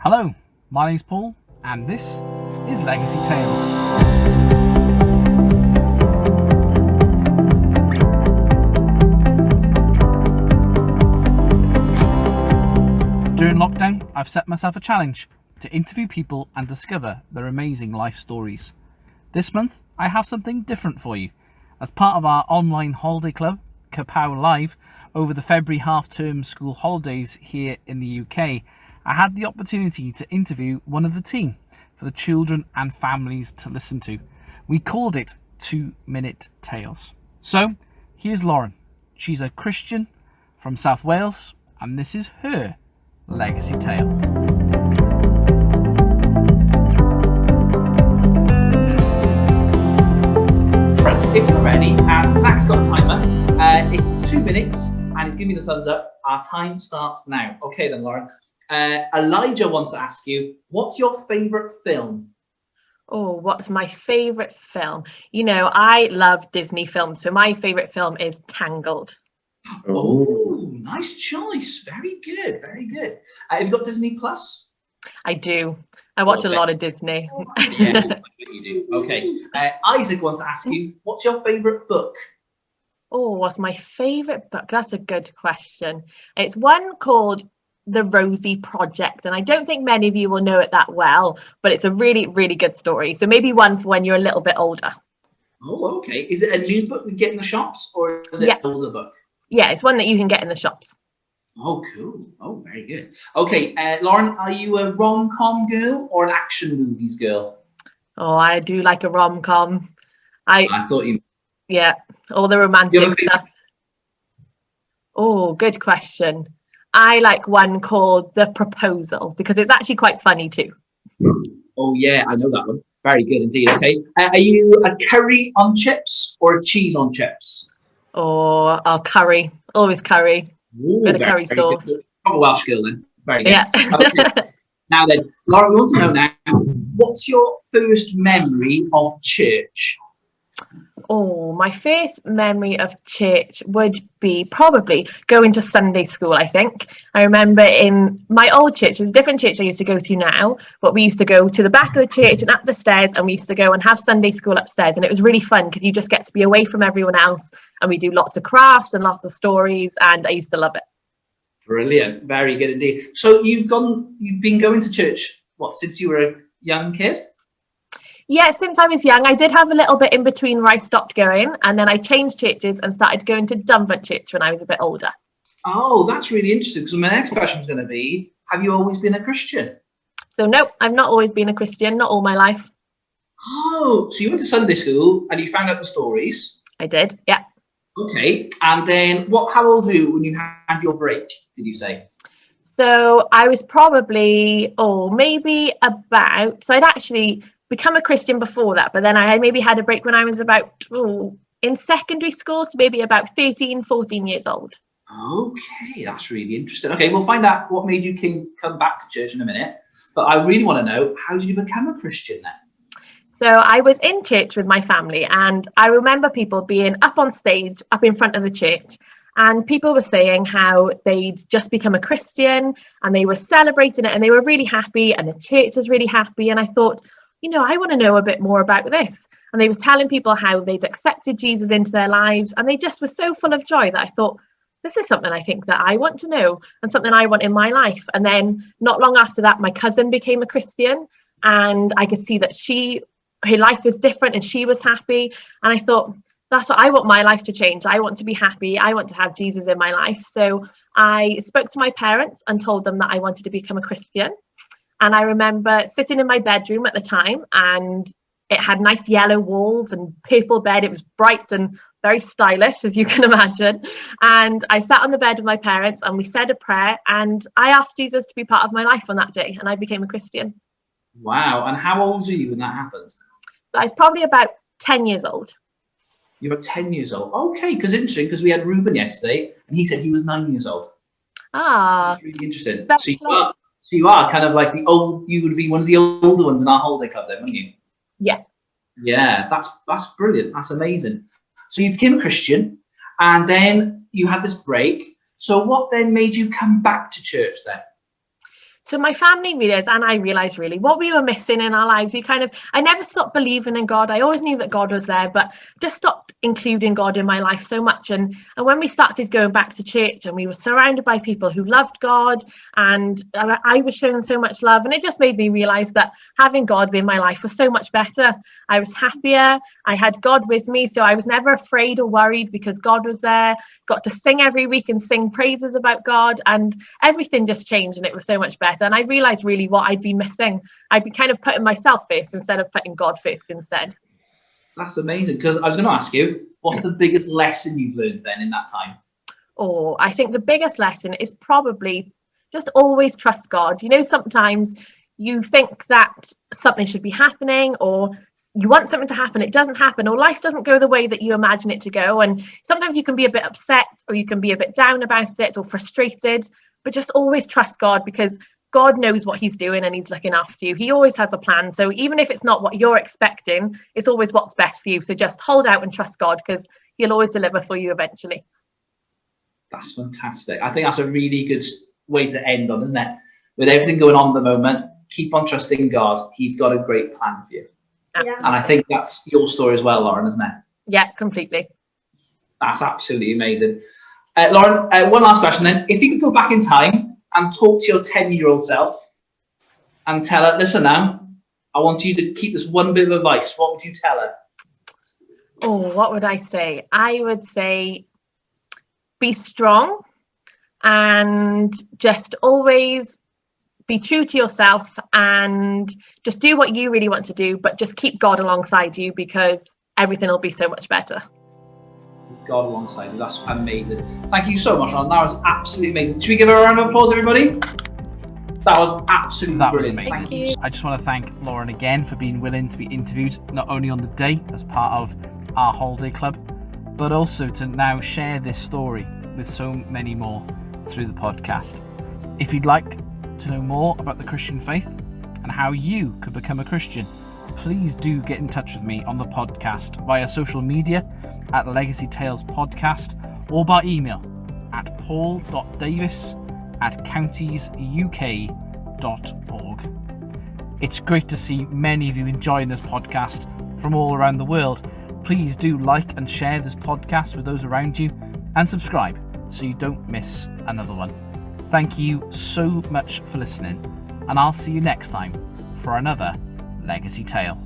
Hello, my name's Paul, and this is Legacy Tales. During lockdown, I've set myself a challenge to interview people and discover their amazing life stories. This month, I have something different for you. As part of our online holiday club, Kapow Live, over the February half-term school holidays here in the UK, I had the opportunity to interview one of the team for the children and families to listen to. We called it 2-Minute Tales. So, here's Lauren. She's a Christian from South Wales, and this is her legacy tale. Right, if you're ready, and Zach's got a timer, it's 2 minutes, and he's giving me the thumbs up. Our time starts now. Okay then, Lauren. Elijah wants to ask you, what's your favourite film? Oh, what's my favourite film? You know, I love Disney films, so my favourite film is Tangled. Oh, nice choice. Very good, very good. Have you got Disney Plus? I do. I watch a lot of Disney. Yeah, you do. Okay. Isaac wants to ask you, what's your favourite book? Oh, what's my favourite book? That's a good question. It's one called The Rosie Project, and I don't think many of you will know it that well, but it's a really, really good story. So maybe one for when you're a little bit older. Oh, okay. Is it a new book we get in the shops, or is it an older book? Yeah, it's one that you can get in the shops. Oh, cool. Oh, very good. Okay, Lauren, are you a rom-com girl or an action movies girl? Oh, I do like a rom-com. I thought you... Yeah, all the romantic stuff. Oh, good question. I like one called The Proposal because it's actually quite funny too. Oh yeah, I know that one. Very good indeed. Okay, are you a curry on chips or a cheese on chips? Or curry, always curry. Ooh, bit of curry sauce. Proper Welsh girl then. Very good. Yeah. Okay. Now then, Laura, we want to know now, what's your first memory of church? Oh, my first memory of church would be probably going to Sunday school, I think. I remember in my old church, there's a different church I used to go to now, but we used to go to the back of the church and up the stairs, and we used to go and have Sunday school upstairs. And it was really fun because you just get to be away from everyone else, and we do lots of crafts and lots of stories, and I used to love it. Brilliant. Very good indeed. So you've been going to church, what, since you were a young kid? Yeah, since I was young, I did have a little bit in between where I stopped going, and then I changed churches and started going to Dunvant Church when I was a bit older. Oh, that's really interesting, because my next question is going to be, have you always been a Christian? So no, I've not always been a Christian, not all my life. Oh, so you went to Sunday school and you found out the stories? I did, yeah. Okay, and then how old were you when you had your break, did you say? So I was probably, so I'd actually become a Christian before that, but then I maybe had a break when I was about in secondary school, so maybe about 13-14 years old. Okay, that's really interesting. Okay, we'll find out what made you come back to church in a minute, but I really want to know, how did you become a Christian then? So I was in church with my family, and I remember people being up on stage up in front of the church, and people were saying how they'd just become a Christian and they were celebrating it and they were really happy and the church was really happy, and I thought, I want to know a bit more about this. And they was telling people how they'd accepted Jesus into their lives, and they just were so full of joy that I thought, this is something I think that I want to know and something I want in my life. And then not long after that, my cousin became a Christian, and I could see that her life was different and she was happy. And I thought, that's what I want my life to change. I want to be happy. I want to have Jesus in my life. So I spoke to my parents and told them that I wanted to become a Christian. And I remember sitting in my bedroom at the time, and it had nice yellow walls and purple bed. It was bright and very stylish, as you can imagine. And I sat on the bed with my parents and we said a prayer, and I asked Jesus to be part of my life on that day, and I became a Christian. Wow. And how old were you when that happened? So I was probably about 10 years old. You were 10 years old. Okay, interesting, because we had Ruben yesterday and he said he was 9 years old. Ah. That's really interesting. So you are kind of like you would be one of the older ones in our holiday club then, wouldn't you? Yeah. Yeah, that's brilliant. That's amazing. So you became a Christian and then you had this break. So what then made you come back to church then? So my family realised, and I realised really what we were missing in our lives. I never stopped believing in God. I always knew that God was there, but just stopped including God in my life so much. And when we started going back to church and we were surrounded by people who loved God, and I was shown so much love, and it just made me realise that having God in my life was so much better. I was happier. I had God with me, so I was never afraid or worried because God was there. Got to sing every week and sing praises about God, and everything just changed, and it was so much better. And I realized really what I'd been missing. I'd been kind of putting myself first instead of putting God first instead. That's amazing, because I was going to ask you, what's the biggest lesson you've learned then in that time? Oh, I think the biggest lesson is probably just always trust God. Sometimes you think that something should be happening, or you want something to happen, it doesn't happen, or life doesn't go the way that you imagine it to go. And sometimes you can be a bit upset, or you can be a bit down about it, or frustrated, but just always trust God, because God knows what he's doing and he's looking after you. He always has a plan. So even if it's not what you're expecting, it's always what's best for you. So just hold out and trust God, because he'll always deliver for you eventually. That's fantastic. I think that's a really good way to end on, isn't it? With everything going on at the moment, keep on trusting God. He's got a great plan for you. Yeah. And I think that's your story as well, Lauren, isn't it? Yeah, completely. That's absolutely amazing. Lauren, one last question then. If you could go back in time and talk to your 10-year-old self and tell her, listen now, I want you to keep this one bit of advice, what would you tell her? Oh, what would I say? I would say be strong and just always be true to yourself and just do what you really want to do, but just keep God alongside you, because everything will be so much better. God alongside you. That's amazing. Thank you so much, Ron. That was absolutely amazing. Should we give her a round of applause, everybody? That was absolutely brilliant. Amazing. Thank you. I just want to thank Lauren again for being willing to be interviewed, not only on the day as part of our holiday club, but also to now share this story with so many more through the podcast. If you'd like to know more about the Christian faith and how you could become a Christian, please do get in touch with me on the podcast via social media at Legacy Tales Podcast, or by email at paul.davis@countiesuk.org. It's great to see many of you enjoying this podcast from all around the world. Please do like and share this podcast with those around you, and subscribe so you don't miss another one. Thank you so much for listening, and I'll see you next time for another Legacy Tale.